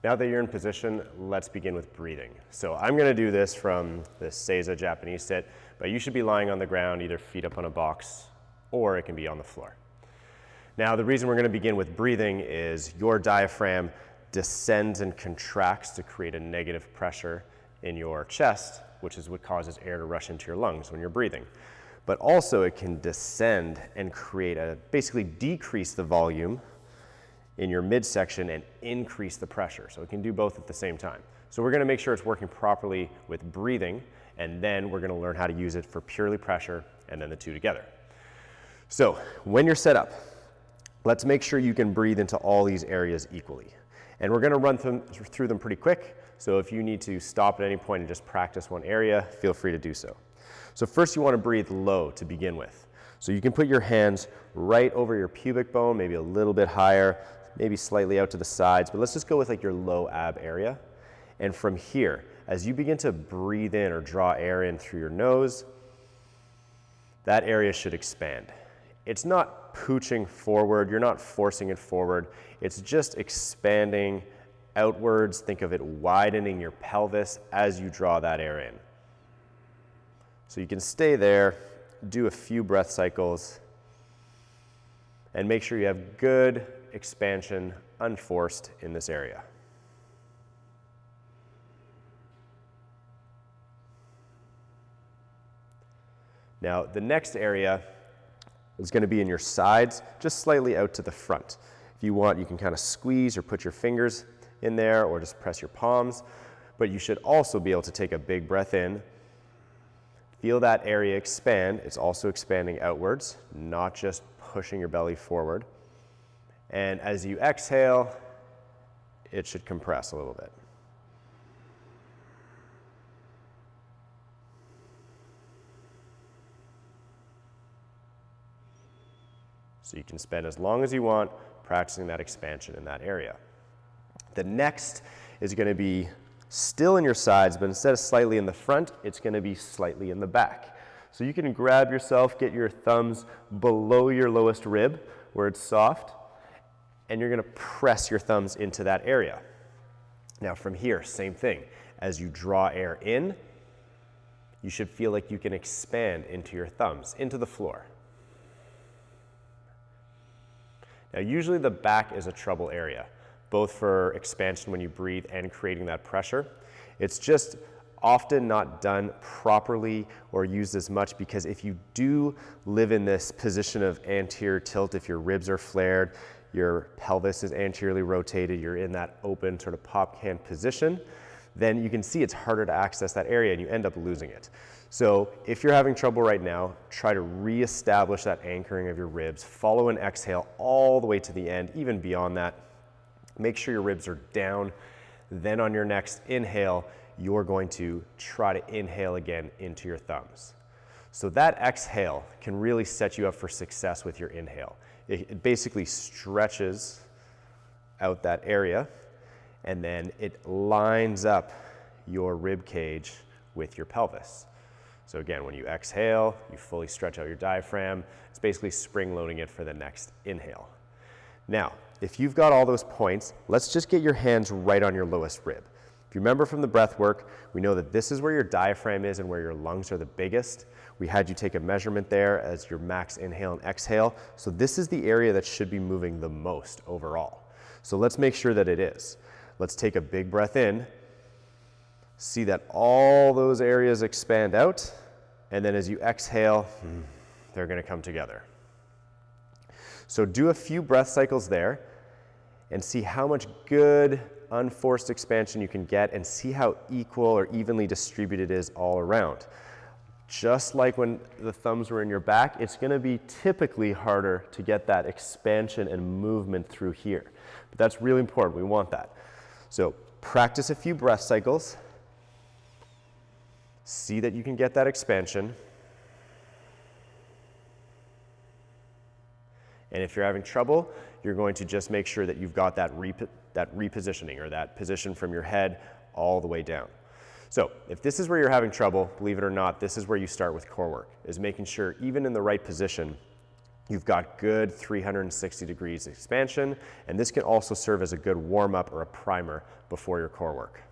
Now that you're in position, let's begin with breathing. So I'm going to do this from the Seiza Japanese sit, but you should be lying on the ground, either feet up on a box, or it can be on the floor. Now the reason we're going to begin with breathing is your diaphragm descends and contracts to create a negative pressure in your chest, which is what causes air to rush into your lungs when you're breathing. But also it can descend and basically decrease the volume in your midsection and increase the pressure. So it can do both at the same time. So we're going to make sure it's working properly with breathing, and then we're going to learn how to use it for purely pressure, and then the two together. So when you're set up, let's make sure you can breathe into all these areas equally. And we're going to run through them pretty quick. So if you need to stop at any point and just practice one area, feel free to do so. So first you want to breathe low to begin with. So you can put your hands right over your pubic bone, maybe a little bit higher, maybe slightly out to the sides, but let's just go with like your low ab area. And from here, as you begin to breathe in or draw air in through your nose, that area should expand. It's not pooching forward, you're not forcing it forward, it's just expanding outwards. Think of it widening your pelvis as you draw that air in. So you can stay there, do a few breath cycles, and make sure you have good expansion, unforced in this area. Now, the next area is going to be in your sides, just slightly out to the front. If you want, you can kind of squeeze or put your fingers in there or just press your palms, but you should also be able to take a big breath in. Feel that area expand. It's also expanding outwards, not just pushing your belly forward. And as you exhale, it should compress a little bit. So you can spend as long as you want practicing that expansion in that area. The next is going to be still in your sides, but instead of slightly in the front, it's going to be slightly in the back. So you can grab yourself, get your thumbs below your lowest rib where it's soft, and you're going to press your thumbs into that area. Now from here, same thing. As you draw air in, you should feel like you can expand into your thumbs, into the floor. Now usually the back is a trouble area, both for expansion when you breathe and creating that pressure. It's just often not done properly or used as much because if you do live in this position of anterior tilt, if your ribs are flared, your pelvis is anteriorly rotated, you're in that open sort of pop can position, then you can see it's harder to access that area and you end up losing it. So if you're having trouble right now, try to reestablish that anchoring of your ribs, follow an exhale all the way to the end, even beyond that. Make sure your ribs are down. Then on your next inhale, you're going to try to inhale again into your thumbs. So that exhale can really set you up for success with your inhale. It basically stretches out that area and then it lines up your rib cage with your pelvis. So again, when you exhale, you fully stretch out your diaphragm. It's basically spring loading it for the next inhale. Now, if you've got all those points, let's just get your hands right on your lowest rib. If you remember from the breath work, we know that this is where your diaphragm is and where your lungs are the biggest. We had you take a measurement there as your max inhale and exhale. So this is the area that should be moving the most overall. So let's make sure that it is. Let's take a big breath in. See that all those areas expand out. And then as you exhale, they're going to come together. So do a few breath cycles there and see how much good unforced expansion you can get and see how equal or evenly distributed it is all around. Just like when the thumbs were in your back, it's going to be typically harder to get that expansion and movement through here. But that's really important. We want that. So practice a few breath cycles. See that you can get that expansion. And if you're having trouble, you're going to just make sure that you've got that repositioning or that position from your head all the way down. So if this is where you're having trouble, believe it or not, this is where you start with core work, is making sure even in the right position you've got good 360 degrees expansion, and this can also serve as a good warm-up or a primer before your core work.